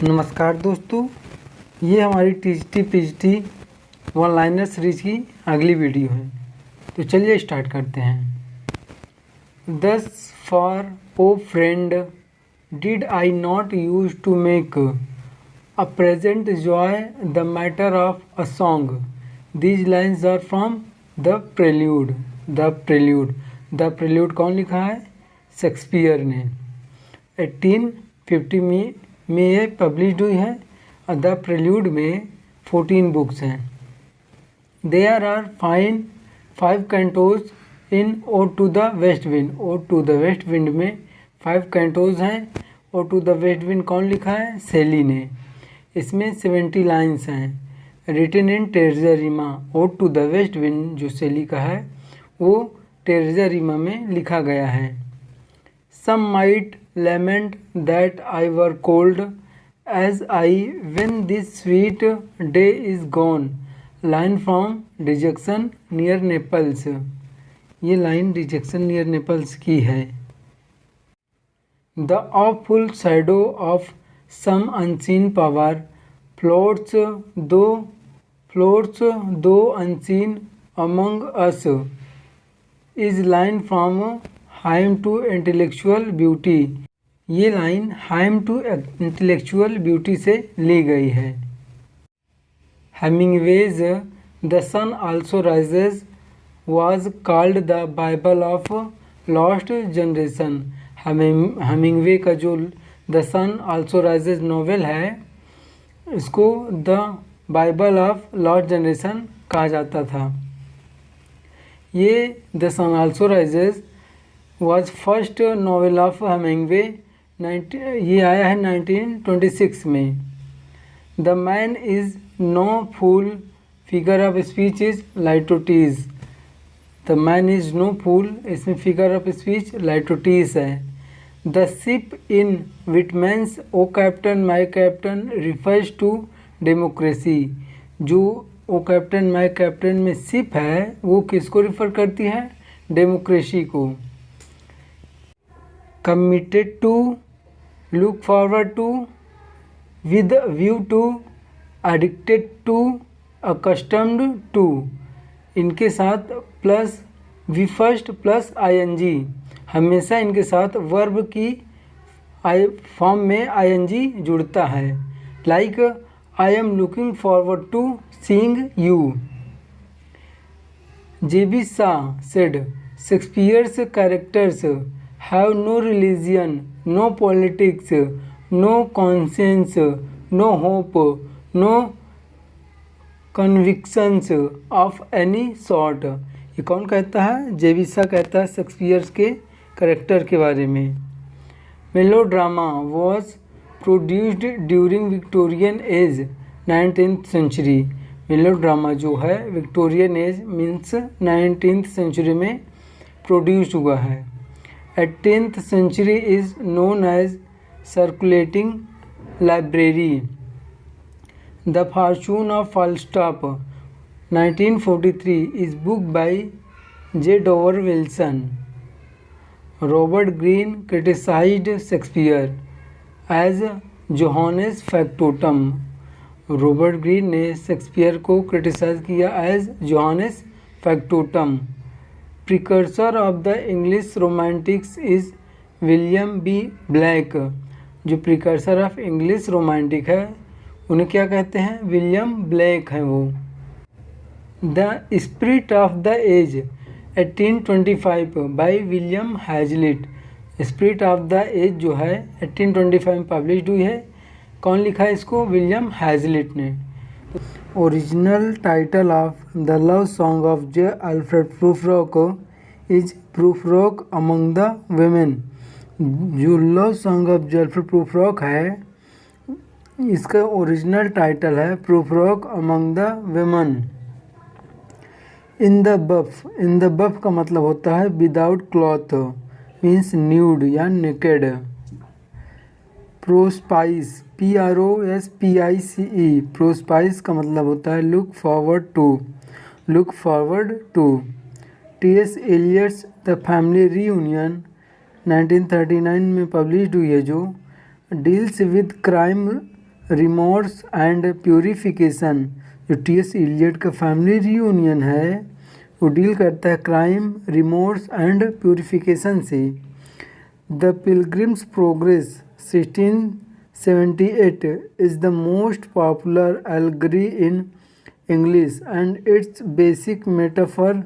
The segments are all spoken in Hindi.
नमस्कार दोस्तों, ये हमारी TGT PGT one liner series की अगली वीडियो है। तो चलिए स्टार्ट करते हैं। Thus far O friend did I not used to make a present joy the matter of a song. These lines are from the Prelude. The Prelude कौन लिखा है? शेक्सपियर ने। 1850 में ये पब्लिश्ड हुई है। द प्रेल्यूड में 14 बुक्स हैं। There are 5 cantos in ode to the west wind. Ode to the west wind में 5 कैंटोज हैं। Ode to the west wind कौन लिखा है? शेली ने। इसमें 70 लाइन्स हैं। Written in terza rima. Ode to the west wind जो शेली का है वो टेरजरीमा में लिखा गया है। Some might lament that I were cold as I when this sweet day is gone. Line from Dejection near Naples। ये लाइन डिजेक्शन नियर नेपल्स की है। The awful shadow of some unseen power floats though unseen among us is line from hymn to intellectual beauty. ये line hymn to intellectual beauty से ली गई है। Hemingway's the sun also rises was called the Bible of lost generation. Hemingway का जो the sun also rises novel है इसको the Bible of lost generation कहा जाता था। ये the sun also rises was first novel of Hemingway। ये आया है 1926 में। The man is no fool, figure of speech is Lytotis। The man is no fool, इसमें figure of speech Lytotis है। The ship in Whitman's O Captain My Captain refers to democracy। जो ओ कैप्टन माई कैप्टन में शिप है वो किसको रिफर करती है? डेमोक्रेसी को। Committed to, look forward to, with a view to, addicted to, accustomed to। इनके साथ plus V first plus I N G, हमेशा इनके साथ वर्ब की फॉर्म में आईएनजी जुड़ता है। Like I am looking forward to seeing you. GB Shaw said Shakespeare's characters have no religion, no politics, no conscience, no hope, no convictions of any sort। ये कौन कहता है? जेबिसा कहता है शेक्सपियर के करेक्टर के बारे में। Melodrama was produced during Victorian age 19th century. Melodrama जो है Victorian age means 19th century में प्रोड्यूस हुआ है। 18th century is known as circulating library। The Fortune of Falstaff 1943 is book by J. Dover Wilson। Robert Greene criticized Shakespeare as Johannes Factotum। Robert Greene ने शेक्सपियर को क्रिटिसाइज किया as Johannes factotum. Precursor of the English romantics is William B Blake. जो प्रिकर्सर ऑफ इंग्लिश रोमांटिक है उन्हें क्या कहते हैं? विलियम ब्लैक हैं वो। The spirit of the age 1825 by William Hazlitt. Spirit of the age जो है 1825 में पब्लिश्ड हुई है। कौन लिखा है इसको? विलियम हैजलिट ने। Original title of the love song of J Alfred Prufrock is Prufrock among the women. जो love song of J Alfred Prufrock है इसका ओरिजिनल टाइटल है Prufrock among the women. In the buff का मतलब होता है विदाउट क्लॉथ, मीन्स न्यूड या नेकेड। प्रोस्पाइस PROSPICE प्रोस्पाइस का मतलब होता है look forward to. T.S. Eliot's the family reunion 1939 में पब्लिश्ड हुई है जो deals with crime remorse and purification. जो टी.एस. इलियट का फैमिली रियूनियन है वो डील करता है क्राइम, रिमोर्स एंड प्यूरिफिकेशन से। The pilgrim's progress 1678 is the most popular allegory in English and its basic metaphor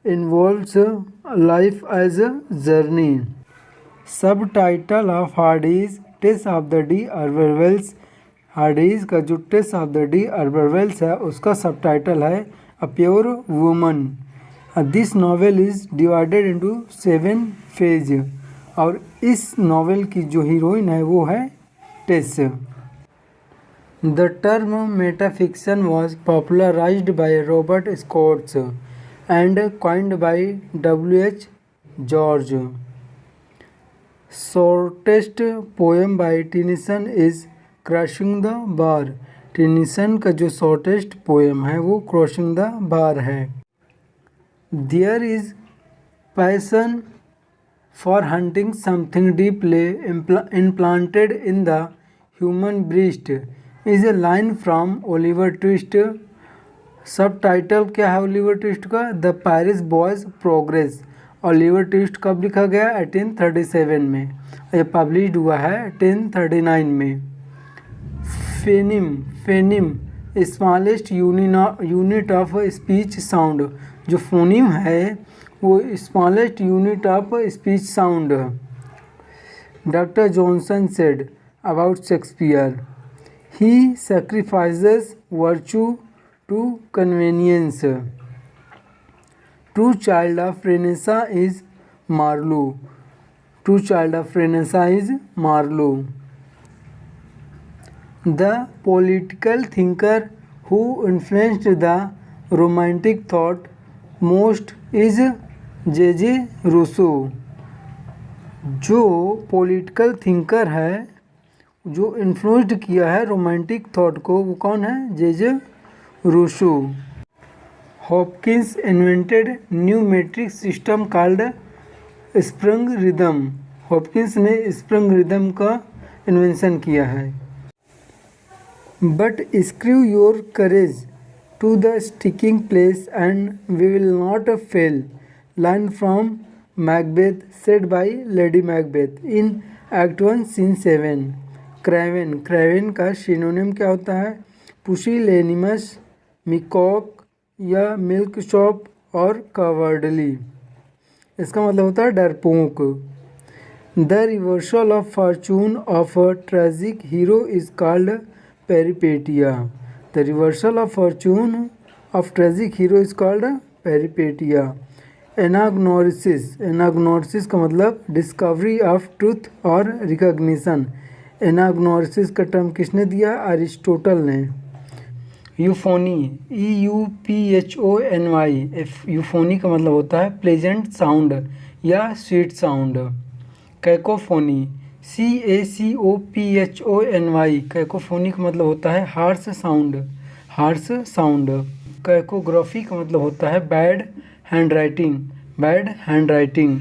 involves life as a journey. Sub title of Hardy's Tess of the d'Urbervilles. Hardy's का जो Tess of the d'Urbervilles है उसका सब टाइटल है a pure woman. This novel is divided into 7 phase और इस नॉवेल की जो हीरोइन है वो है Tess. The term metafiction was popularized by Robert Scholes and coined by W.H. George. Shortest poem by Tennyson is crossing the bar. Tennyson का जो शॉर्टेस्ट पोएम है वो क्रॉसिंग द बार है। There is passion for hunting something deeply implanted in the human breast is a line from Oliver Twist. Subtitle क्या है ओलिवर ट्विस्ट का? The parish boy's progress. Oliver Twist कब लिखा गया? 1837 में। यह पब्लिश्ड हुआ है 1839 में। Phoneme smallest unit of speech sound. जो फोनिम है वो smallest unit of speech sound. Doctor Johnson said about Shakespeare he sacrifices virtue to convenience. True child of Renaissance is Marlowe. True child of Renaissance is Marlowe. The political thinker who influenced the romantic thought most is J.J. Rousseau. जो पॉलिटिकल थिंकर है जो इन्फ्लुएंस्ड किया है रोमांटिक थॉट को वो कौन है? J.J. Rousseau. Hopkins invented new metric system called sprung rhythm. Hopkins ने स्प्रंग रिदम का इन्वेंशन किया है। But screw your courage to the sticking place and we will not fail. Line from Macbeth said by Lady Macbeth in act 1 scene 7। Craven. Craven का सिनोनिम क्या होता है? पुसिलेनिमस, मिकॉक या मिल्क शॉप और कावर्डली। इसका मतलब होता है डरपोक। The reversal of fortune of a tragic hero is called peripeteia. The reversal of fortune of tragic hero is called peripeteia. Anagnorisis. Anagnorisis का मतलब डिस्कवरी ऑफ ट्रूथ और रिकॉग्निशन। एनाग्नोसिस का टर्म किसने दिया? अरिस्टोटल ने। यूफोनी EUPHONY। यूफोनी का मतलब होता है प्लेजेंट साउंड या sweet sound. Cacophony CACOPHONY। Cacophony का मतलब होता है harsh sound. Harsh sound. Cacography का मतलब होता है bad hand writing. Bad hand writing.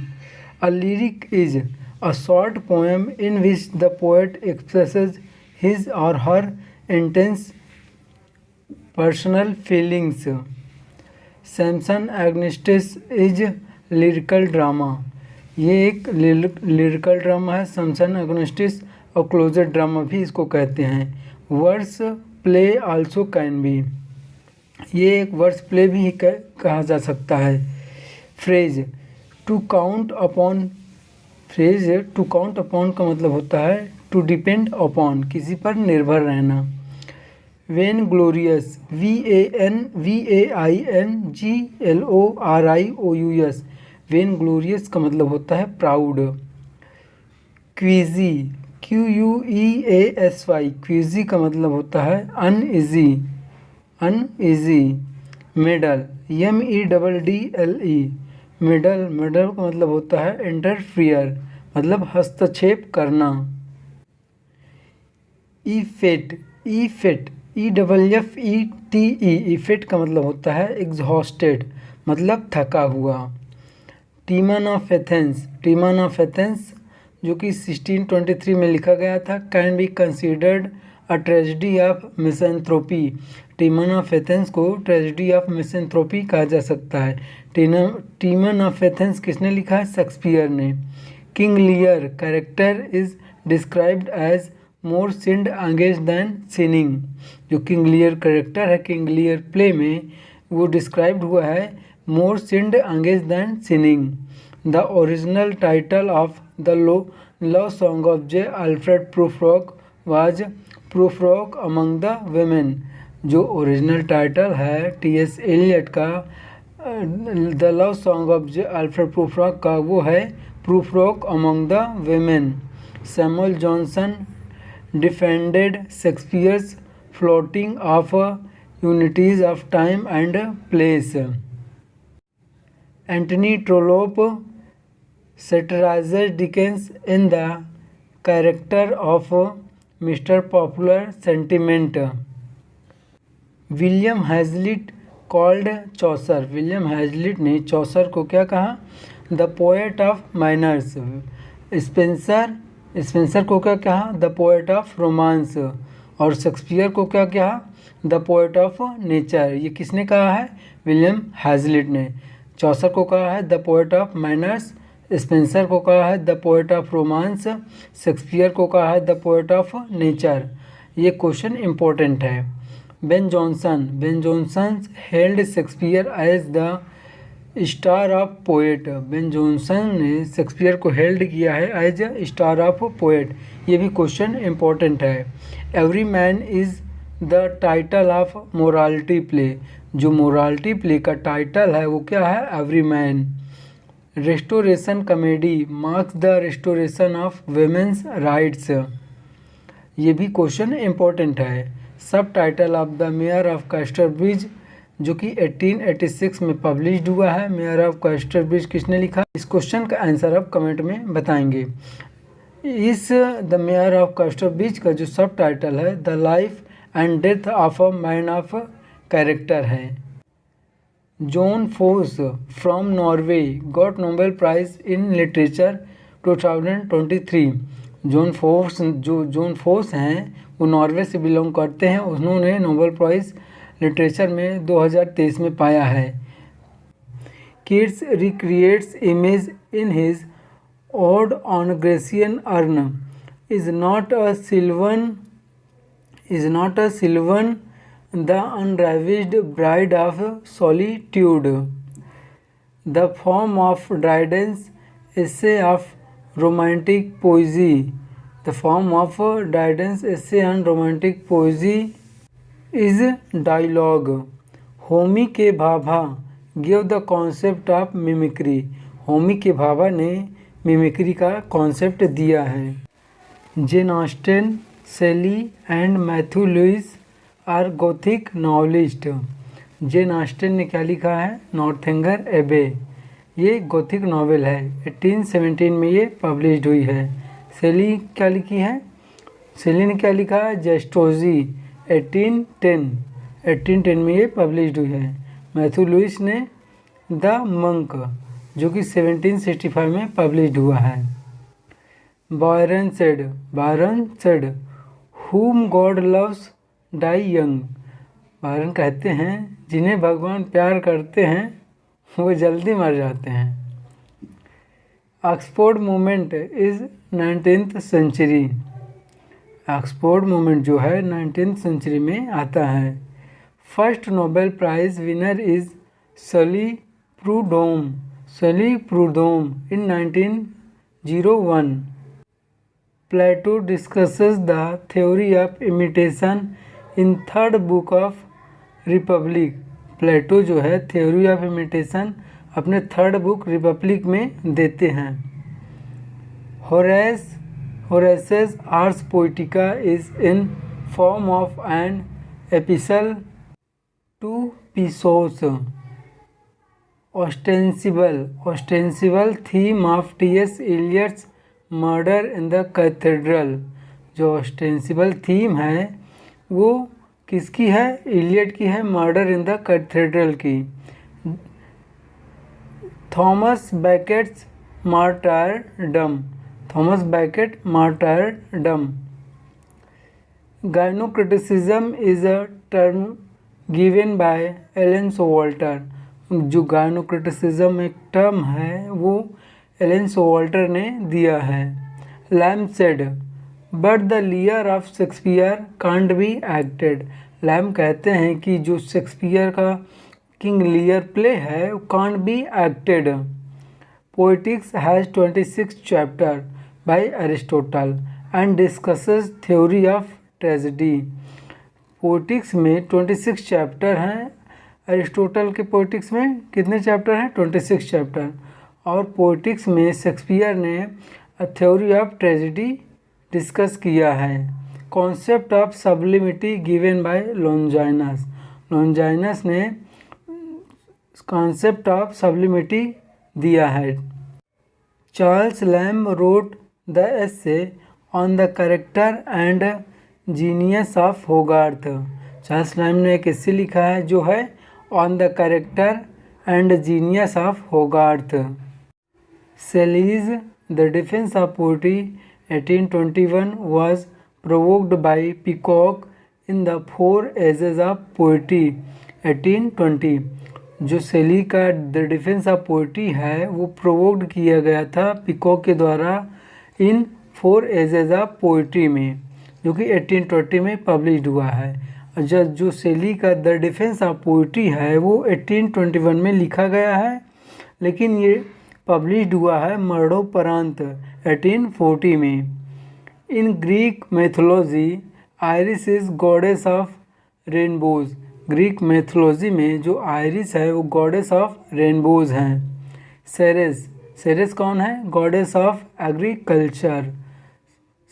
A lyric is a short poem in which the poet expresses his or her intense personal feelings. Samson Agonistes is lyrical drama. ये एक लिरिकल ड्रामा है सैमसन एग्नेस्टिस और क्लोजर ड्रामा भी इसको कहते हैं। Verse play also can be. ये एक वर्स प्ले भी कहा जा सकता है। Phrase to count upon. Phrase to count upon का मतलब होता है टू डिपेंड अपॉन, किसी पर निर्भर रहना। When glorious VAINGLORIOUS। When glorious का मतलब होता है प्राउड। क्वीजी QUEASY। क्वीजी का मतलब होता है uneasy. Uneasy. Medal MEDDLE। Medal. Medal का मतलब होता है इंटरफियर, मतलब हस्तक्षेप करना। इफेट। इफेट EFFETE। इफेक्ट का मतलब होता है एग्जॉस्टेड, मतलब थका हुआ। Timon of Athens. Timon of Athens जो कि 1623 में लिखा गया था, can be considered a tragedy of misanthropy. Timon of Athens को ट्रेजेडी ऑफ मिसेंथ्रोपी कहा जा सकता है। टीमन ऑफ एथेंस किसने लिखा है? शेक्सपियर ने। King Lear character is described as more sinned एंगेज दैन सिनिंग। जो किंग लियर कैरेक्टर है किंग लियर प्ले में, वो डिस्क्राइब्ड हुआ है मोर सिंड एंगेज than sinning. The original title of the love song of J Alfred Prufrock was Prufrock among the women. जो ओरिजिनल टाइटल है टी.एस. एलियट का the love song of J Alfred Prufrock का, वो है Prufrock among the women. Samuel Johnson defended Shakespeare's flouting of unities of time and place. Antony Trollope satirized Dickens in the character of Mr. Popular Sentiment. William Hazlitt called Chaucer. William Hazlitt ने चौसर को क्या कहा? The poet of miners. Spenser को क्या कहा? The poet of romance. और शेक्सपियर को क्या कहा? The poet of nature. ये किसने कहा है? विलियम हैज़लिट ने। चौसर को कहा है the poet of miners, Spenser को कहा है the poet of romance, Shakespeare को कहा है द पोएट ऑफ नेचर। ये क्वेश्चन इम्पोर्टेंट है। Ben Jonson held Shakespeare as the star of poet. Ben Jonson ने शेक्सपियर को हेल्ड किया है as a star of poet. ये भी क्वेश्चन इम्पोर्टेंट है। Every man is the title of morality play. जो मोरालिटी प्ले का टाइटल है वो क्या है? Every man. Restoration comedy marks the restoration of women's rights. ये भी क्वेश्चन इम्पोर्टेंट है। Sub title of the mayor of Casterbridge, जो कि 1886 में पब्लिश्ड हुआ है। मेयर ऑफ कैस्टरब्रिज किसने लिखा? इस क्वेश्चन का आंसर आप कमेंट में बताएंगे। इस द मेयर ऑफ कैस्टरब्रिज का जो सब टाइटल है the life and death of a man of character है। Jon Fosse from Norway got Nobel prize in literature 2023। Jon Fosse हैं वो नॉर्वे से बिलोंग करते हैं। उन्होंने नोबेल प्राइज़ लिटरेचर में 2023 में पाया है। Keats recreates image in his ode on Grecian urn is not a sylvan the unravished bride of solitude. The form of Dryden's essay of romantic poesy. The form of Dryden's essay on romantic poesy is dialogue. Homi के Bhabha gave the concept of mimicry. Homi के भाभा ने मिमिक्री का कॉन्सेप्ट दिया है। Jane Austen, Shelley and Matthew Lewis are gothic novelist. Jane Austen ने क्या लिखा है? नॉर्थेंगर एबे। ये गोथिक नावल है। 1817 में ये पब्लिश्ड हुई है। शेली क्या लिखी है? शेली ने क्या लिखा है? जेस्टोजी 1810 में ये पब्लिश्ड हुई है। मैथ्यू लुइस ने द मंक, जो कि 1765 में पब्लिश्ड हुआ है। Byron said whom God loves die young. Byron कहते हैं जिन्हें भगवान प्यार करते हैं वो जल्दी मर जाते हैं। Oxford movement is 19th century. Oxford movement जो है 19th सेंचुरी में आता है। First Nobel prize winner is Sully Prudhomme in 1901। Plato discusses the theory of imitation in third book of Republic. Plato जो है थ्योरी ऑफ इमिटेशन अपने थर्ड बुक रिपब्लिक में देते हैं। Horace's Ars Poetica is in form of an epistle to Pisos. Ostensible theme of T S. Eliot's murder in the cathedral. जो ऑस्टेंसिबल थीम है वो किसकी है? एलियट की है। मर्डर इन द कैथेड्रल की। Thomas Becket's martyrdom. Thomas Becket martyrdom. Gynocriticism is a term given by Elaine Showalter. जो गायनोक्रिटिसिज्म एक टर्म है वो एलन सोवाल्टर ने दिया है। Lamb said but the Lear of Shakespeare can't be acted. Lamb कहते हैं कि जो शेक्सपियर का किंग लियर प्ले है वो can't be acted. Poetics has 26 chapter by Aristotle and discusses theory of tragedy. Poetics में 26 चैप्टर हैं। एरिस्टोटल के पोएटिक्स में कितने चैप्टर हैं? 26 चैप्टर। और पोएटिक्स में शेक्सपियर ने थ्योरी ऑफ ट्रेजेडी डिस्कस किया है। Concept of sublimity given by Longinus. Longinus ने कॉन्सेप्ट ऑफ सब्लिमिटी दिया है। Charles Lamb wrote the essay on the character and genius of Hogarth. Charles Lamb ने एक एसे लिखा है जो है on the character and genius of Hogarth. Shelley's the defence of poetry 1821 was provoked by Peacock in the Four Ages of Poetry 1820। जो सेली का द डिफेंस ऑफ पोएट्री है वो प्रोवोक्ड किया गया था पीकॉक के द्वारा इन 4 एजेस ऑफ पोएट्री में, जो कि 1820 में पब्लिश हुआ है। जो सेली का द डिफेंस ऑफ पोएट्री है वो 1821 में लिखा गया है, लेकिन ये पब्लिश हुआ है मरणोपरांत 1840 में। In Greek mythology Iris is goddess of rainbows. Greek mythology में जो आयरिस है वो गॉडेस ऑफ रेनबोज हैं। सेरेस, सेरेस कौन है? Goddess of agriculture.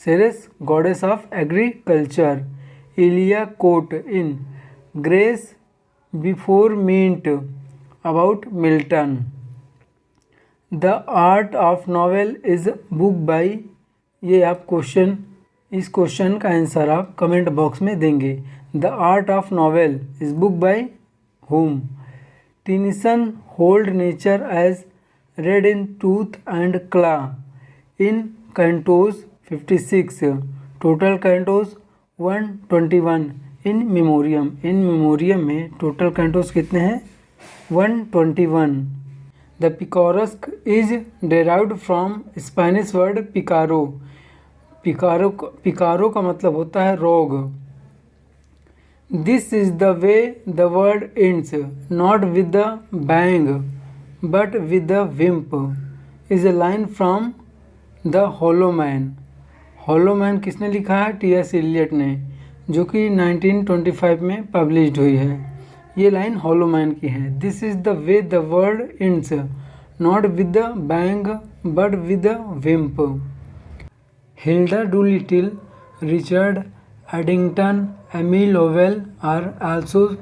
Ceres goddess of agriculture. Elia quote in grace before meat about Milton. The art of novel is book by, ये आप क्वेश्चन, इस क्वेश्चन का आंसर आप कमेंट बॉक्स में देंगे। The art of novel is book by whom? Tennyson hold nature as red in tooth and claw in cantos 56, total cantos 121 In Memoriam. In Memoriam में टोटल कैंटोज कितने हैं? 121। The picaresque is derived from Spanish word picaro। पिकारो का मतलब होता है रोग। This is the way the word ends, not with the bang but with the wimp, is a line from The Hollow Man। Hollow Man किसने लिखा है? T.S. Eliot ने, जो कि 1925 में पब्लिश्ड हुई है। ये लाइन हॉलो मैन की है। This is the way the world ends, not with the bang but with the wimp. Hilda Doolittle, Richard Aldington, Amy Lowell are also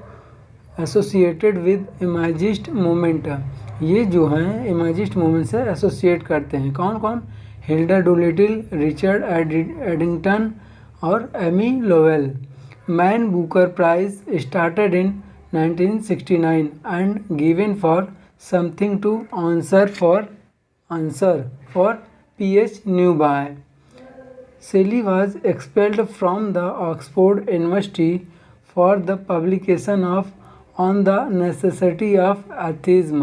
associated with imagist movement. ये जो हैं इमेजिस्ट मूवमेंट से एसोसिएट करते हैं। कौन कौन? हिल्डा डूलिटिल, रिचर्ड एडिंगटन और Amy Lowell. Man Booker Prize started in 1969 and given for something to answer for P.H. Newby. Shelley was expelled from the Oxford University for the publication of On the Necessity of Atheism,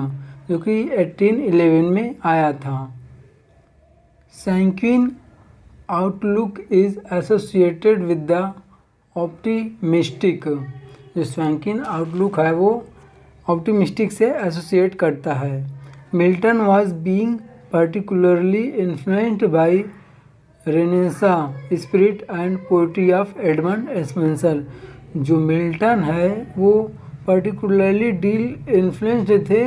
जो कि 1811 में आया था। Sanguine outlook is associated with the optimistic। जो सैंकिन आउटलुक है वो ऑप्टिमिस्टिक से एसोसिएट करता है। Milton was being particularly influenced by Renaissance spirit and poetry of Edmund Spenser. जो मिल्टन है वो पर्टिकुलरली डील इन्फ्लुएंस्ड थे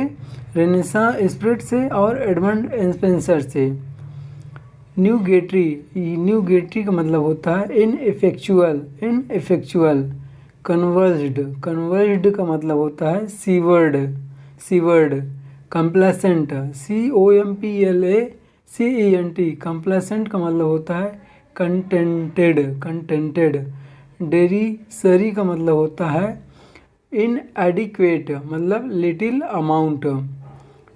रेनेसा स्पिरिट से और एडमंड स्पेंसर से। न्यूगेटरी का मतलब होता है इनइफेक्चुअल। कन्वर्ज्ड का मतलब होता है सीवर्ड। कंप्लेसेंट, COMPLACENT, कंप्लेसेंट का मतलब होता है कंटेंटेड। डेरिसरी का मतलब होता है इनएडिक्वेट, मतलब लिटिल अमाउंट।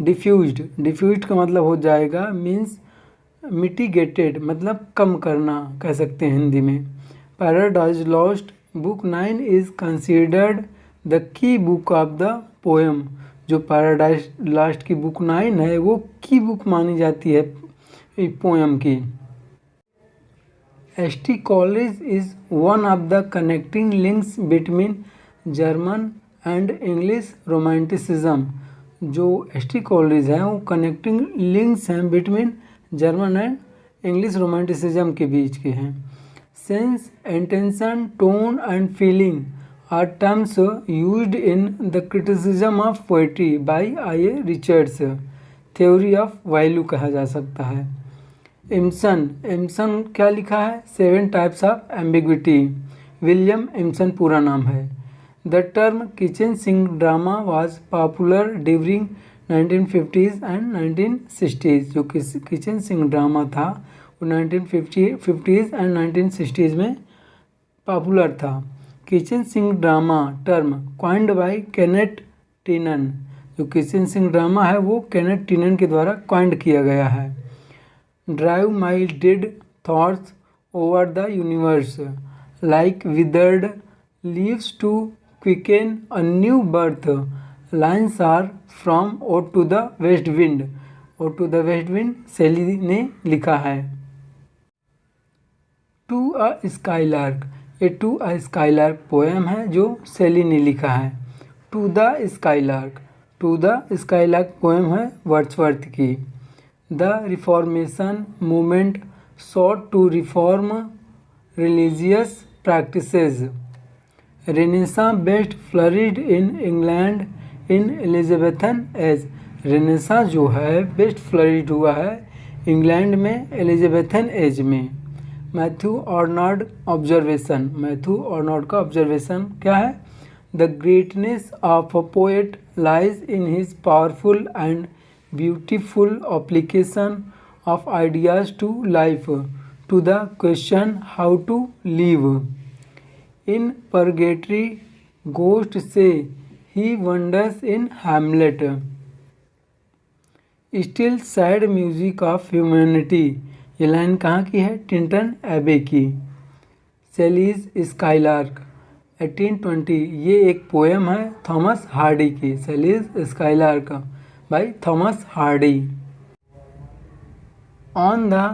डिफ्यूज्ड का मतलब हो जाएगा मीन्स मिटिगेटेड मतलब कम करना कह सकते हैं हिंदी में। Paradise lost book 9 is considered the key book of the poem. जो पैराडाइज लॉस्ट की बुक 9 है वो की बुक मानी जाती है पोएम की। ST. Coleridge is one of the connecting links between German and English romanticism. जो एस.टी. कॉलेज है वो कनेक्टिंग लिंक्स हैं between German and English romanticism के बीच के हैं। Sense, intention, tone and feeling are terms used in the criticism of poetry by IA. Richards. Theory of value कहा जा सकता है। एम्सन क्या लिखा है? 7 types of ambiguity. William Empson पूरा नाम है। The term kitchen sink drama was popular during 1950s and 1960s। जो किचन सिंक ड्रामा था वो 1950s एंड 1960s में पॉपुलर था। Kitchen sink drama term coined by Kenneth Tynan. जो किचन सिंक ड्रामा है वो केनेथ टीनन के द्वारा कॉइन्ड किया गया है। Drive my dead thoughts over the universe like withered leaves to quicken a new birth. Lines are from ode to the west wind. Ode to the west wind Shelley ने लिखा है। टू अ स्काईलार्क, ये टू अ स्काईलार्क पोएम है जो शैली ने लिखा है। To the skylark, to the skylark poem है वर्ड्सवर्थ की। The reformation movement sought to reform religious practices. Renaissance best flourished in England in Elizabethan age. Renaissance जो है बेस्ट फ्लरिड हुआ है इंग्लैंड में एलिजाबेथन एज में। Matthew Arnold observation, Matthew Arnold का ऑब्जर्वेशन क्या है? The greatness of a poet lies in his powerful and beautiful application of ideas to life to the question how to live. In purgatory ghost say he wanders in Hamlet. Still sad music of humanity, ये लाइन कहाँ की है? टिंटन एबे की। सेलीज स्काईलार्क 1820, ये एक पोएम है थॉमस हार्डी की। सेलीज skylark by Thomas Hardy. On the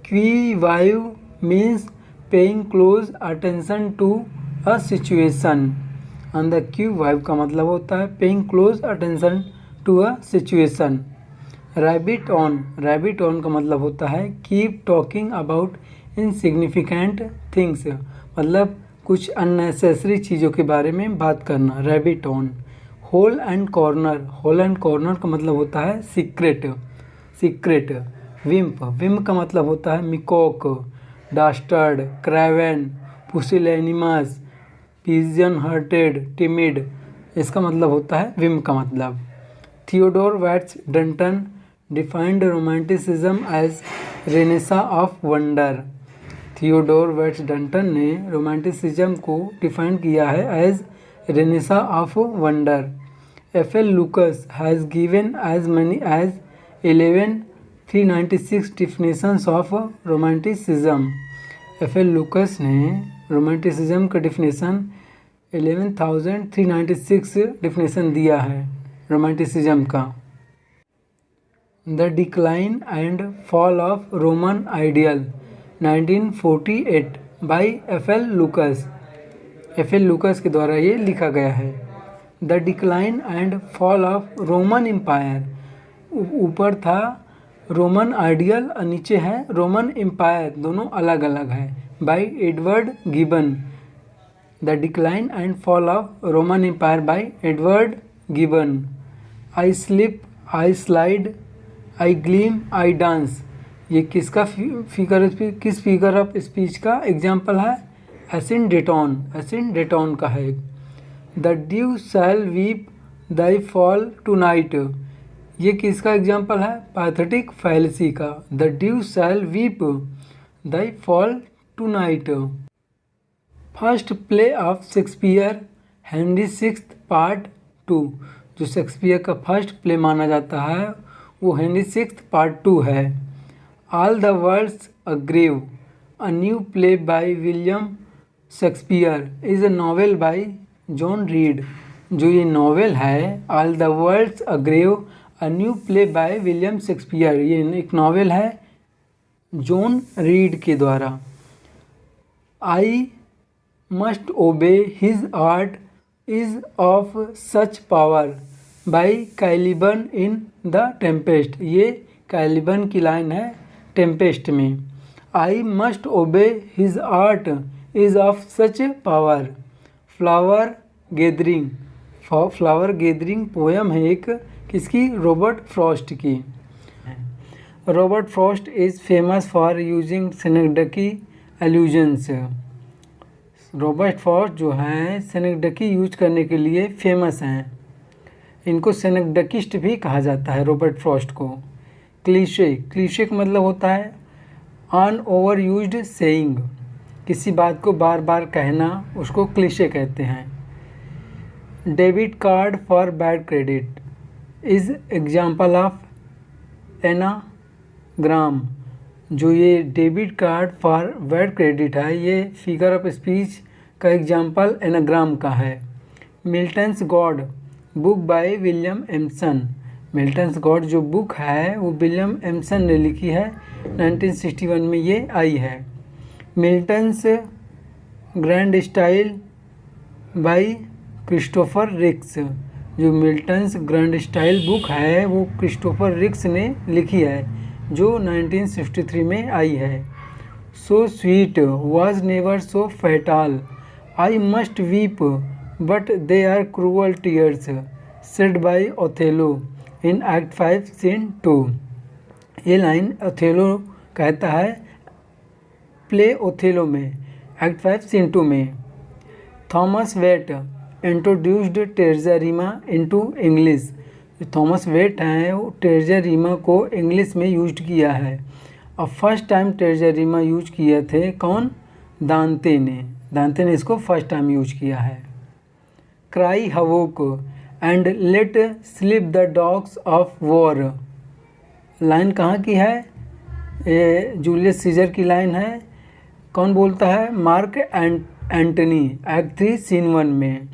qui vive means paying close attention to a situation. On the qui vive का मतलब होता है paying close attention to a situation. Rabbit on, rabbit on का मतलब होता है keep talking about insignificant things, मतलब कुछ unnecessary चीज़ों के बारे में बात करना। rabbit on. Hole and corner, hole and corner का मतलब होता है सीक्रेट, सीक्रेट। विम्प, विम्प का मतलब होता है meacock, dastard, craven, pusillanimous, pigeon hearted, timid, इसका मतलब होता है विम्प का मतलब। Theodore Watts Dunton defined romanticism as renaissance of wonder. Theodore Watts Dunton ने रोमांटिसिज्म को डिफाइन किया है as renaissance of wonder. F.L. Lucas has given as many as 11,396 definitions of romanticism. F.L. Lucas ने रोमांटिसिज्म का डिफिनेशन 11,396 डिफिनेशन दिया है रोमांटिसिज्म का। The decline and fall of Roman ideal 1948 by F.L. Lucas। F.L. Lucas के द्वारा ये लिखा गया है। The decline and fall of Roman empire, ऊपर था रोमन आइडियल और नीचे है रोमन एम्पायर, दोनों अलग अलग है। By Edward Gibbon. The decline and fall of Roman empire by Edward Gibbon. I slip, I slide, I gleam, I dance, ये किसका किस फिगर ऑफ स्पीच का एग्जाम्पल है? एसिनडेटॉन, एसिनडेटॉन का है। The dew shall weep thy fall tonight, ये किसका एग्जाम्पल है? पैथेटिक फैलेसी का। The dew shall weep thy fall tonight. First play of Shakespeare Henry sixth part 2, जो शेक्सपियर का फर्स्ट प्ले माना जाता है वो हेनरी सिक्स्थ पार्ट 2 है। All the world's a grave, a new play by William Shakespeare is a novel by John Reed. जो ये नॉवेल है all the world's a grave, a new play by William Shakespeare, ये एक नॉवेल है जॉन रीड के द्वारा। I must obey his art is of such power by Caliban in the Tempest. ये कैलिबर्न की लाइन है टेम्पेस्ट में। I must obey his art is of such power. Flower gathering, flower gathering poem है एक किसकी, रॉबर्ट फ्रॉस्ट की। Robert Frost is famous for using synecdoche allusions. Robert Frost जो हैं सिनेक्डकी यूज करने के लिए फेमस हैं। इनको सिनेक्डकिस्ट भी कहा जाता है रॉबर्ट फ्रॉस्ट को। क्लीशे, क्लीशे का मतलब होता है अन ओवर यूज्ड सेइंग, किसी बात को बार बार कहना, उसको क्लीशे कहते हैं। Debit card for bad credit is example of anagram. जो ये debit card for bad credit है ये फिगर ऑफ स्पीच का एग्जाम्पल एनाग्राम का है। Milton's God book by William Empson. Milton's God जो बुक है वो विलियम एमसन ने लिखी है, 1961 में ये आई है। Milton's grand style bye Christopher रिक्स। जो मिल्टन्स ग्रैंड स्टाइल बुक है वो क्रिस्टोफर रिक्स ने लिखी है जो 1963 में आई है। So sweet was never so fatal, I must weep but they are cruel tears said by Othello in act 5 scene 2। ये लाइन ओथेलो कहता है प्ले ओथेलो में एक्ट 5 सीन 2 में। Thomas Wyatt introduced terza rima into English. Thomas Wyatt हैं वो टेरजारिमा को इंग्लिश में यूज किया है। और फर्स्ट टाइम टेरजारिमा यूज किए थे कौन, दांते ने। दांते ने इसको फर्स्ट टाइम यूज किया है। Cry havoc and let slip the dogs of war. Line कहाँ की है, ये जूलियस सीजर की लाइन है। कौन बोलता है, मार्क एंटनी, एक्ट 3 सीन 1 में।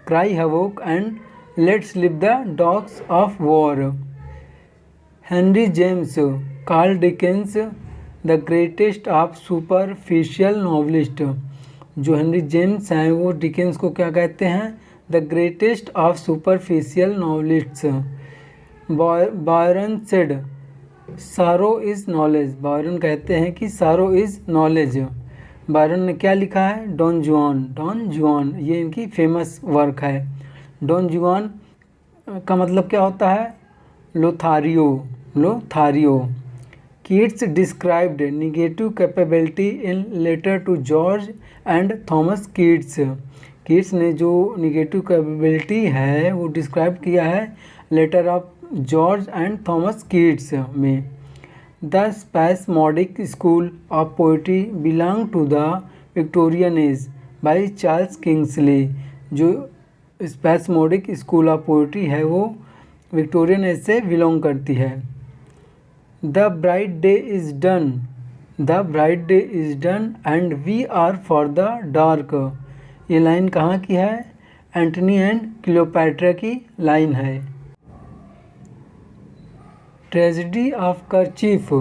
Cry havoc and let slip the dogs of war. Henry James call Dickens the greatest of superficial novelist. जो हेनरी जेम्स हैं वो डिकेंस को क्या कहते हैं, the greatest of superficial novelists. Byron said sorrow is knowledge. Byron कहते हैं कि सारो इज़ नॉलेज। बायरन ने क्या लिखा है, डॉन जुआन। डॉन जुआन ये इनकी फेमस वर्क है। डॉन जुआन का मतलब क्या होता है, Lothario, Lothario. Keats described negative capability in letter to George and Thomas Keats. Keats ने जो निगेटिव कैपेबिलिटी है वो डिस्क्राइब किया है letter of George and Thomas Keats में। The spasmodic school of poetry belong to the Victorian age by Charles Kingsley. जो स्पैसमोडिक स्कूल ऑफ पोइट्री है वो विक्टोरियन एज से बिलोंग करती है। The bright day is done, the bright day is done and we are for the dark. ये लाइन कहाँ की है, एंटनी एंड क्लियोपैट्रा की लाइन है। Tragedy of kerchief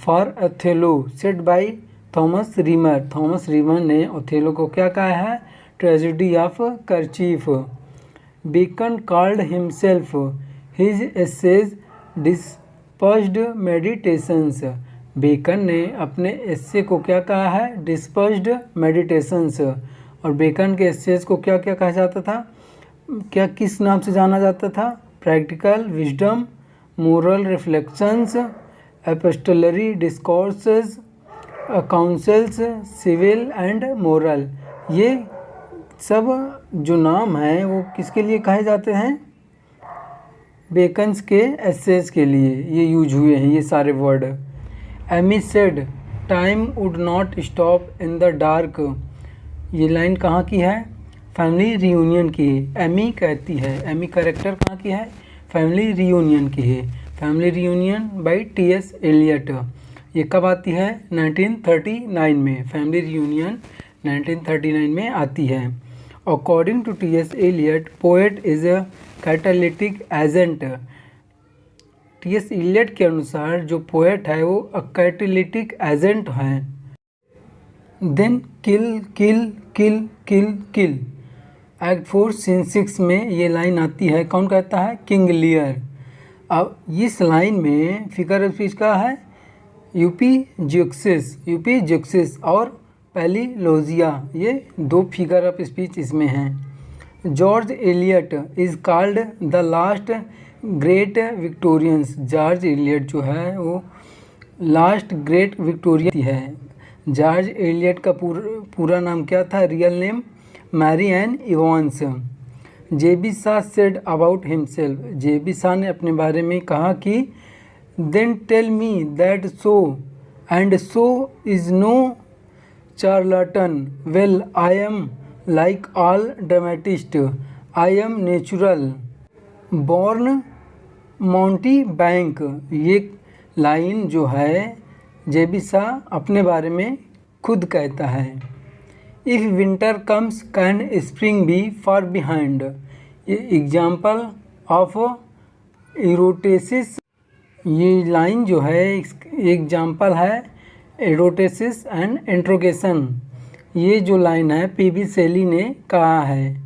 for Othello said by Thomas Rymer. Thomas Rymer ने ओथेलो को क्या कहा है, tragedy of kerchief. Bacon called himself his essays dispersed meditations. Bacon ने अपने एस्से को क्या कहा है, डिस्पर्स्ड मेडिटेशंस। और बेकन के एस्सेज को क्या क्या कहा जाता था, क्या किस नाम से जाना जाता था, practical wisdom, moral reflections, epistolary discourses, counsels, civil and moral. ये सब जो नाम हैं वो किसके लिए कहे जाते हैं, बेकन्स के एसेज के लिए ये यूज हुए हैं ये सारे word. Amy said time would not stop in the dark. ये लाइन कहाँ की है, फैमिली रियूनियन की है। एमी कहती है, एमी कैरेक्टर कहाँ की है, फैमिली रियूनियन की है। Family reunion by TS. Eliot. ये कब आती है? 1939 में। फैमिली रियूनियन 1939 में आती है। According to TS. Eliot, poet is a catalytic agent. TS. Eliot के अनुसार जो पोएट है वो कैटालिटिक एजेंट है। Then kill kill kill kill kill, act 4 scene 6 में ये लाइन आती है। कौन कहता है? King Lear. अब इस लाइन में फिगर ऑफ स्पीच का है यूपी ज्यूक्सिस और पेलिलोजिया, ये 2 फिगर ऑफ स्पीच इसमें हैं। George Eliot is called the last great Victorians. George Eliot जो है वो लास्ट ग्रेट विक्टोरियन है। जॉर्ज एलियट का पूरा नाम क्या था? Real name Mary Ann Evans. J B. Shaw said about himself. J B. Shaw ने अपने बारे में कहा कि then tell me that so and so is no charlatan. Well I am like all dramatist, I am natural born mountebank. ये लाइन जो है जे.बी. शाह अपने बारे में खुद कहता है। If winter comes can spring be far behind. ये एग्जाम्पल ऑफ इरोटेसिस, ये लाइन जो है एग्जाम्पल है इरोटेसिस एंड इंट्रोगेशन। ये जो लाइन है पी.बी. शेली ने कहा है।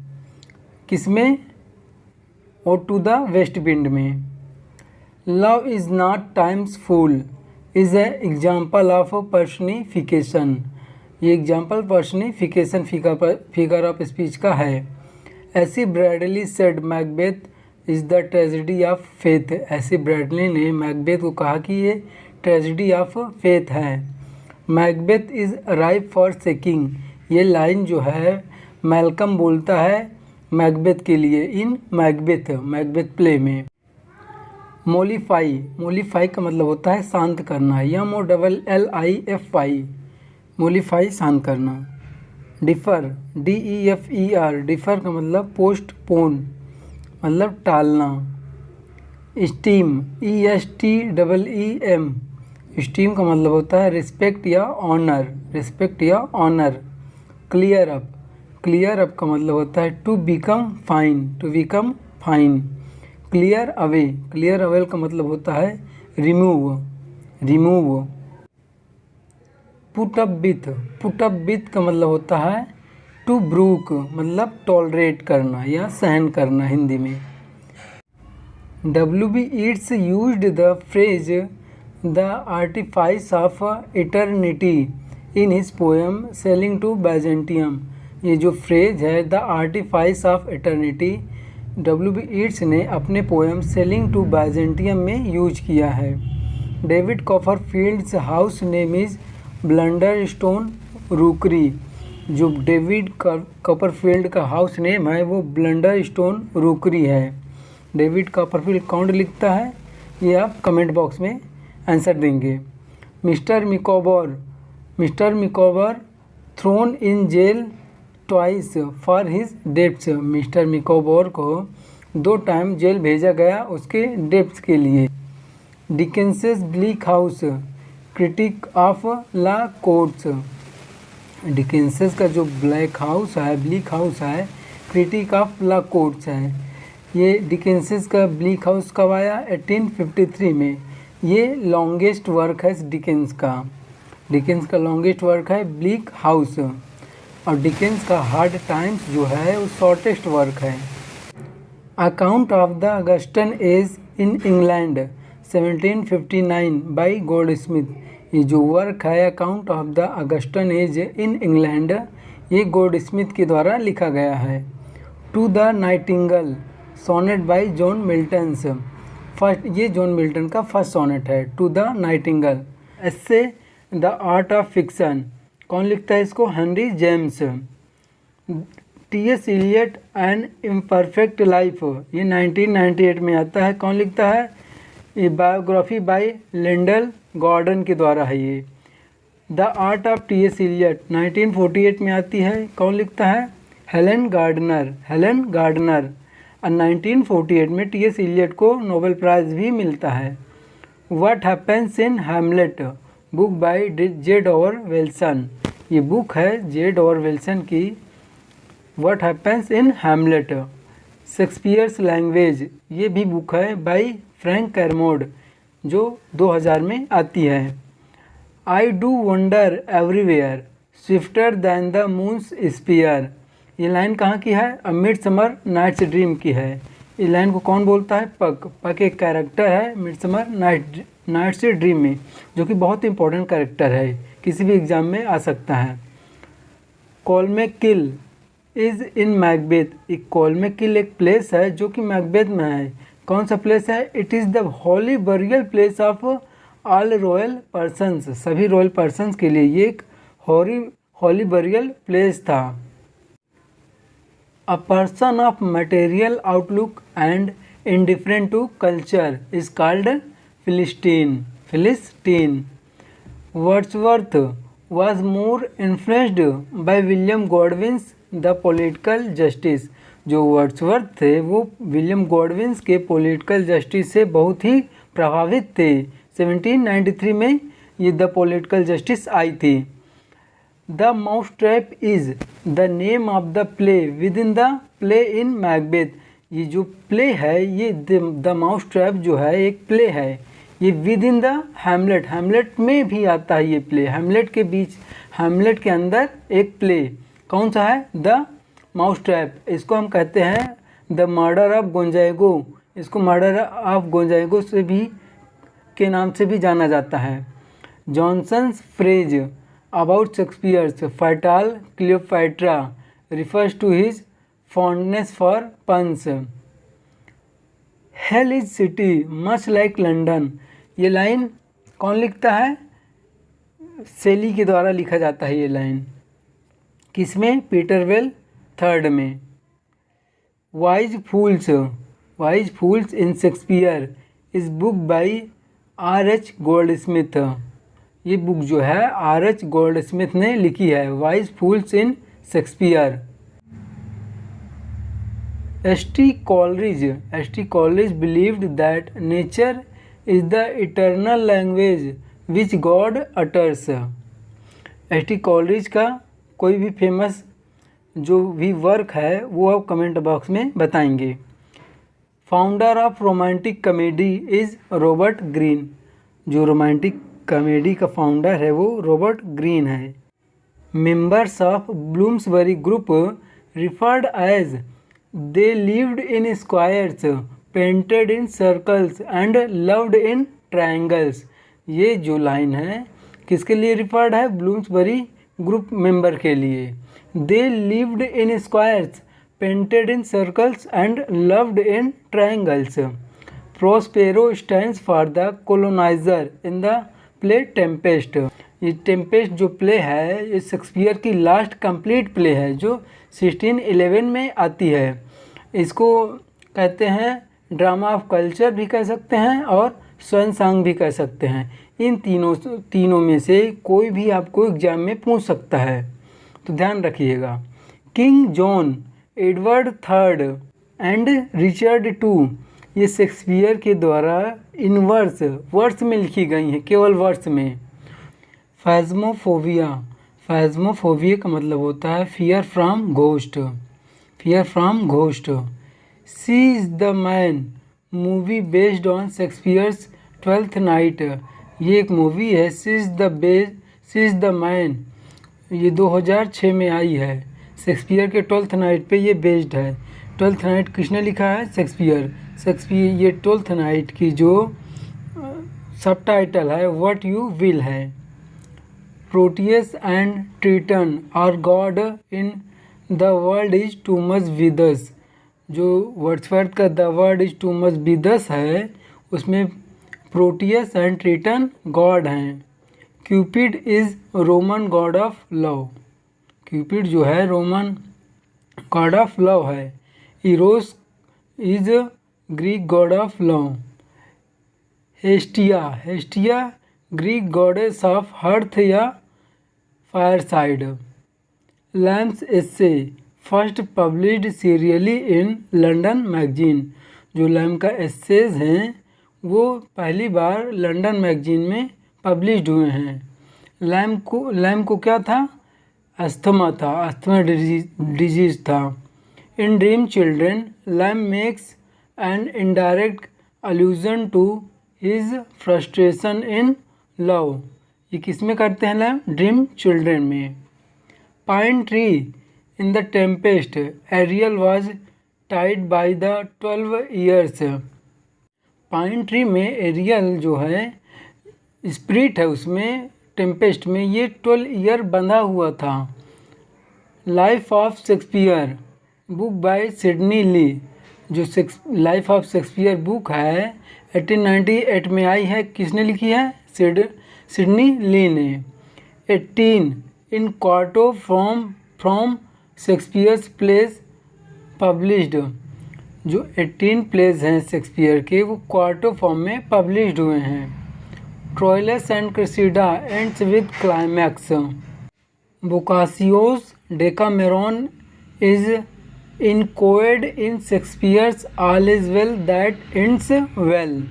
किसमें? Ode to the west wind में। Love is not time's fool is a example of personification. ये example personification figure of speech का है। A C Bradley said Macbeth is the tragedy of faith. A C Bradley ने मैकबेथ को कहा कि ये ट्रेजेडी ऑफ फेथ है। Macbeth is ripe for shaking. ये लाइन जो है मैल्कम बोलता है मैकबेथ के लिए इन मैकबेथ प्ले में। मोलीफाई का मतलब होता है शांत करना। MOLLIFY, मोलीफाई शांत करना। डिफ़र DEFER, डिफ़र का मतलब पोस्टपोन मतलब टालना। स्टीम ESTEEM, स्टीम का मतलब होता है रिस्पेक्ट या ऑनर। क्लियर अप का मतलब होता है to become fine. Clear away का मतलब होता है रिमूव। पुट अप विथ का मतलब होता है टू ब्रूक मतलब टॉलरेट करना या सहन करना हिंदी में। W.B. Yeats used the phrase the artifice of eternity in his poem Sailing to Byzantium। ये जो फ्रेज है the artifice of eternity W.B. Yeats ने अपने पोएम सेलिंग टू बाइजेंटियम में यूज किया है। David Copperfield's house name is Blunderstone Rookery. जो डेविड कॉपरफील्ड का हाउस नेम है वो ब्लंडरस्टोन रूकरी है। डेविड कॉपरफील्ड कौन लिखता है ये आप कमेंट बॉक्स में आंसर देंगे। Mister Micawber thrown in jail twice for his debts. Mister Micawber को 2 टाइम जेल भेजा गया उसके डेप्ट्स के लिए। Dickens's Bleak House critic of law courts. Dickens's का जो ब्लैक हाउस है क्रिटिक ऑफ ला कोर्ट्स है। ये डिकेंसेस का ब्लीक हाउस कब आया? 1853 में। ये लॉन्गेस्ट वर्क है डिकेंस का लॉन्गेस्ट वर्क है ब्लीक हाउस। और डिकेंस का हार्ड टाइम्स जो है वो शॉर्टेस्ट वर्क है। Account of the Augustan age in England 1759 by Goldsmith. ये जो वर्क है account of the Augustan age in England ये गोल्डस्मिथ के द्वारा लिखा गया है। To the nightingale sonnet by John Milton's. ये जॉन मिल्टन का फर्स्ट सोनेट है to the Nightingale. Essay the art of fiction कौन लिखता है इसको? Henry James. T.S. Eliot an imperfect life ये 1998 में आता है। कौन लिखता है? ये बायोग्राफी बाय लिंडल गॉर्डन के द्वारा है ये। The art of T.S. Elliott 1948 में आती है। कौन लिखता है? Helen Gardner. और 1948 में T.S. एलियट को नोबेल प्राइज़ भी मिलता है। What happens in Hamlet book by Z Orwellson. ये बुक है जेड ऑरवेल्सन की, what happens in Hamlet. Shakespeare's language, ये भी बुक है बाय फ्रैंक कैरमोड जो 2000 में आती है। I do wander everywhere swifter than the moon's sphere. ये लाइन कहाँ की है? अ मिडसमर नाइट्स ड्रीम की है। इस लाइन को कौन बोलता है? पक। पक एक कैरेक्टर है मिडसमर नाइट्स ड्रीम में, जो कि बहुत इंपॉर्टेंट कैरेक्टर है, किसी भी एग्जाम में आ सकता है। कॉलमेकिल इज़ इन मैकबेथ। एक कॉलमेकिल एक प्लेस है जो कि मैकबेथ में है। कौन सा प्लेस है? It is the holy burial place of all royal persons. सभी रॉयल पर्सन्स के लिए ये एक हॉली बरियल प्लेस था। A person of material outlook and indifferent to culture is called philistine. Wordsworth was more influenced by William Godwin's The Political Justice। जो वर्ड्सवर्थ थे वो विलियम गॉडविन्स के पॉलिटिकल जस्टिस से बहुत ही प्रभावित थे। 1793 में ये द पॉलिटिकल जस्टिस आई थी। The mouse trap is the name of the play with in the play in Macbeth. ये जो प्ले है ये द माउस ट्रैप जो है एक प्ले है, ये with in the Hamlet, Hamlet में भी आता है ये प्ले। हैमलेट के बीच, हैमलेट के अंदर एक प्ले कौन सा है? The mouse trap. इसको हम कहते हैं द मर्डर ऑफ गोंजाइगो। इसको मर्डर ऑफ गोंजाइगो से भी के नाम से भी जाना जाता है। Johnson's phrase about Shakespeare's fatal Cleopatra refers to his fondness for puns. Hell is city much like London. ये लाइन कौन लिखता है? सेली के द्वारा लिखा जाता है ये लाइन। किसमें? पीटरवेल थर्ड में। वाइज फूल्स इन शेक्सपियर इस बुक बाई R.H. गोल्डस्मिथ। ये बुक जो है R.H. गोल्डस्मिथ ने लिखी है, wise fools in Shakespeare. ST. Coleridge believed that nature is the eternal language which God utters. ST. Coleridge का कोई भी फेमस जो भी वर्क है वो आप कमेंट बॉक्स में बताएंगे। Founder of romantic comedy is Robert Greene. जो रोमांटिक कॉमेडी का फाउंडर है वो रॉबर्ट ग्रीन है। Members of Bloomsbury group referred as they lived in squares painted in circles and loved in triangles. ये जो लाइन है किसके लिए रिफर्ड है? ब्लूम्सबरी ग्रुप मेंबर के लिए। They lived in squares painted in circles and loved in triangles. Prospero stands for the coloniser in the play Tempest. ये टेम्पेस्ट जो प्ले है ये शेक्सपियर की लास्ट कंप्लीट प्ले है जो 1611 में आती है। इसको कहते हैं ड्रामा ऑफ कल्चर भी कह सकते हैं और स्वयं सांग भी कह सकते हैं। इन तीनों में से कोई भी आपको एग्जाम में पूछ सकता है, तो ध्यान रखिएगा। King John, Edward third and Richard two ये शेक्सपियर के द्वारा इन वर्ड्स में लिखी गई हैं, केवल वर्ड्स में। फैज़्मोफोबिया का मतलब होता है fear from ghost. She is the man movie based on Shakespeare's twelfth night. ये एक मूवी है सी इज़ द मैन, ये 2006 में आई है। शेक्सपियर के ट्वेल्थ नाइट पे ये बेस्ड है। ट्वेल्थ नाइट किसने लिखा है? शेक्सपियर। ये ट्वेल्थ नाइट की जो सब टाइटल है व्हाट यू विल है। Proteus and Triton are god in the world is too much with us. जो वर्ड्सवर्थ का the world is too much with us है उसमें प्रोटियस एंड ट्रिटन गॉड हैं। Cupid is Roman god of love. Cupid जो है रोमन गॉड ऑफ लव है। Eros is Greek god of love. Hestia Greek goddess of hearth या fireside. Lamb's essay first published serially in London magazine. जो लैम का एस्सेज हैं वो पहली बार लंदन मैगजीन में पब्लिश्ड हुए हैं। लैम को क्या था? अस्थमा था, अस्थमा डिजीज था। In dream children Lamb makes an indirect allusion to his frustration in love. ये किस में करते हैं लैम? ड्रीम चिल्ड्रन में। Pine tree in the tempest Ariel was tied by the 12 years. Pine tree में एरियल जो है स्पिरिट है, उसमें टेम्पेस्ट में ये 12 ईयर बंधा हुआ था। Life of Shakespeare book by Sidney Lee, जो लाइफ ऑफ शेक्सपियर बुक है 1898 में आई है। किसने लिखी है? सिडनी ली ने। 18 in quarto from Shakespeare's plays published, जो 18 प्लेस हैं शेक्सपियर के वो क्वार्टो फॉर्म में पब्लिश्ड हुए हैं। Troilus and Cressida ends with climax. Boccaccio's Decameron is encode in Shakespeare's all is well that ends well.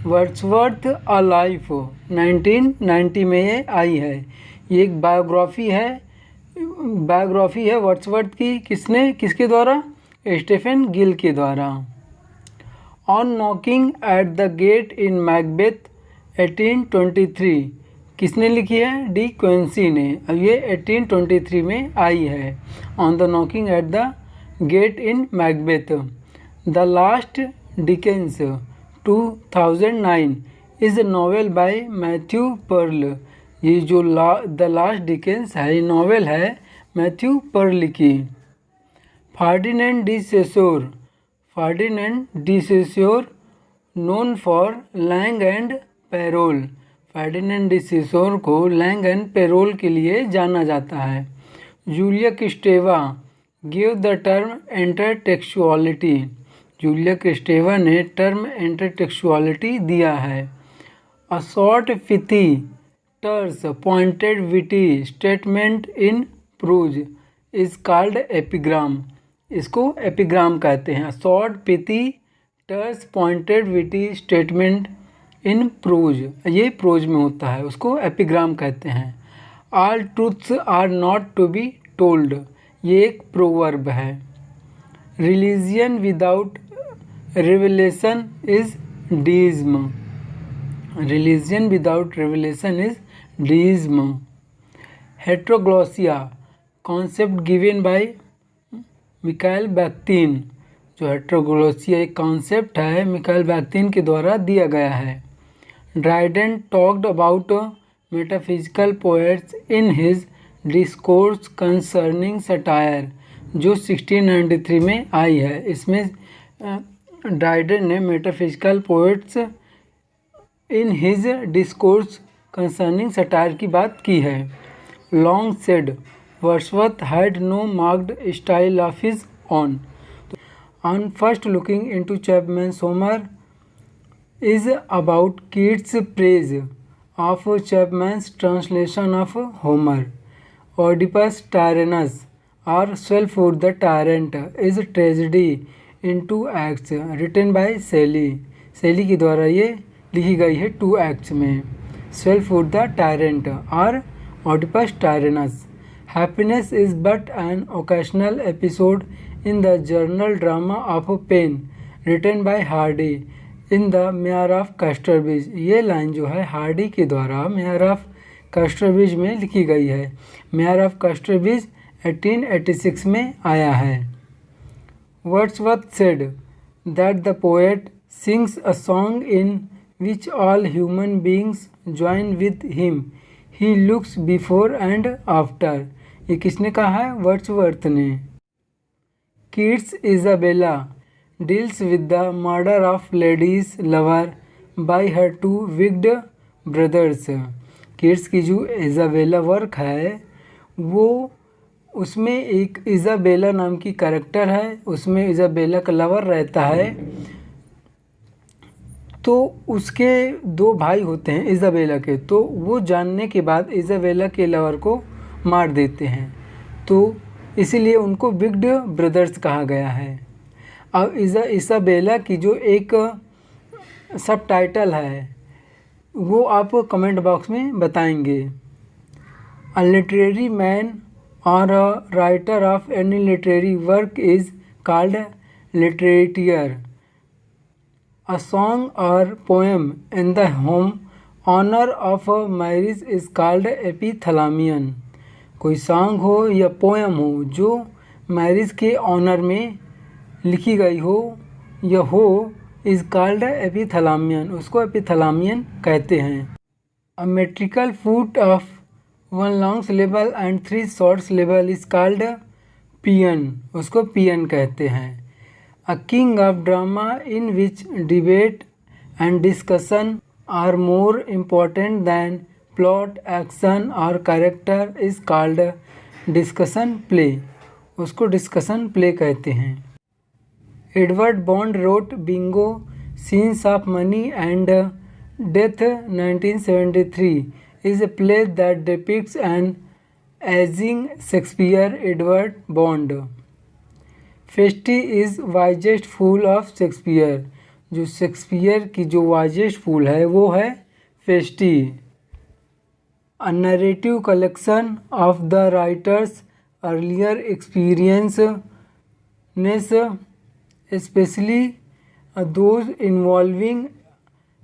Wordsworth a life 1990 में ये आई है। ये एक बायोग्राफी है वर्ड्सवर्थ की। किसके द्वारा? स्टीफन गिल के द्वारा। On knocking at the gate in Macbeth 1823 किसने लिखी है? डी क्विंसी ने। अब ये 1823 में आई है। On the knocking at the gate in Macbeth. The last Dickens 2009 is a novel by Matthew Pearl. ये जो द लास्ट डिकेंस है, ये नॉवेल है मैथ्यू पर्ल की। Ferdinand de Saussure known for langue and parole. Ferdinand de Saussure को लैंग एंड पेरोल के लिए जाना जाता है। Julia Kristeva give the term intertextuality. Julia Kristeva ने टर्म इंटरटेक्चुअलिटी दिया है। A short pithy terse pointed witty statement in prose is called epigram. इसको एपिग्राम कहते हैं। Short pithy terse pointed witty statement in prose, ये प्रोज में होता है, उसको एपिग्राम कहते हैं। All truths are not to be told, ये एक प्रोवर्ब है। Religion without revelation is deism. Religion without revelation is deism. Heteroglossia concept given by Mikhail Bakhtin. जो हेट्रोग्लोसिया एक कॉन्सेप्ट है मिकाइल बैक्टीन के द्वारा दिया गया है। Dryden talked about metaphysical poets in his discourse concerning satire, जो 1693 में आई है। इसमें ड्राइडेन ने metaphysical poets in his discourse concerning satire की बात की है। Long said Wordsworth had no marked style of his own. On first looking into Chapman's Homer is about Keats' praise of Chapman's translation of Homer. Oedipus Tyrannus or Swellfoot the Tyrant is a tragedy in 2 acts written by Shelley. Shelley के द्वारा ये लिखी गई है 2 acts में। Swellfoot the Tyrant or Oedipus Tyrannus. Happiness is but an occasional episode in the journal drama of pain written by Hardy in the Mayor of Casterbridge। ये लाइन जो है हार्डी के द्वारा मेयर ऑफ कैस्टरब्रिज में लिखी गई है। मेयर ऑफ कैस्टरब्रिज 1886 में आया है। Wordsworth said that the poet sings a song in which all human beings join with him, he looks before and after. ये किसने कहा है? वर्ड्सवर्थ ने। Keats' Isabella deals with the murder of lady's lover by her 2 wicked brothers। Keats की जो इज़ाबेला वर्क है वो उसमें एक इज़ाबेला नाम की कैरेक्टर है, उसमें इज़ाबेला का लवर रहता है। तो उसके 2 भाई होते हैं इज़ाबेला के, तो वो जानने के बाद इज़ाबेला के लवर को मार देते हैं, तो इसीलिए उनको विक्ड ब्रदर्स कहा गया है। अब इज़ाबेला की जो एक सब टाइटल है वो आप कमेंट बॉक्स में बताएंगे। अ literary man or a writer of any literary work is called litterateur. A song or poem in the home honour of a marriage is called epithalamion. कोई सॉन्ग हो या पोएम हो जो मैरिज के ऑनर में लिखी गई हो या हो इज कॉल्ड एपिथैलामियन, उसको एपिथैलामियन कहते हैं। A metrical foot of 1 long syllable and 3 short syllable is called paeon, उसको पियन कहते हैं। A kind of drama in which debate and discussion are more important than plot action or character is called discussion play, उसको डिस्कशन प्ले कहते हैं। Edward Bond wrote Bingo scenes of money and death 1973 is a play that depicts an ageing Shakespeare Edward Bond. Feste is wisest fool of Shakespeare, जो शेक्सपियर की जो वाइजेस्ट फूल है वो है Feste. A narrative collection of the writer's earlier experiences, especially those involving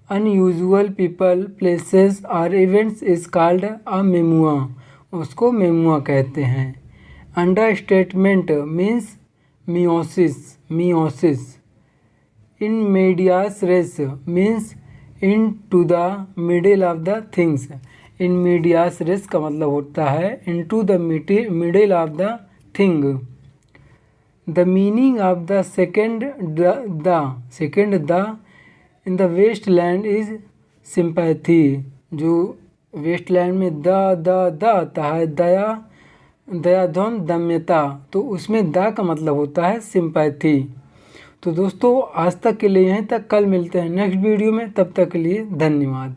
unusual people, places or events is called a memoir, उसको memoir कहते हैं। Understatement means meiosis. In medias res means into the middle of the things. In medias res का मतलब होता है into the middle of the thing. The meaning of the second the in the wasteland is sympathy, जो वेस्टलैंड में द आता है दया ध्वम दम्यता, तो उसमें द का मतलब होता है सिंपैथी। तो दोस्तों आज तक के लिए यहीं तक, कल मिलते हैं नेक्स्ट वीडियो में, तब तक के लिए धन्यवाद।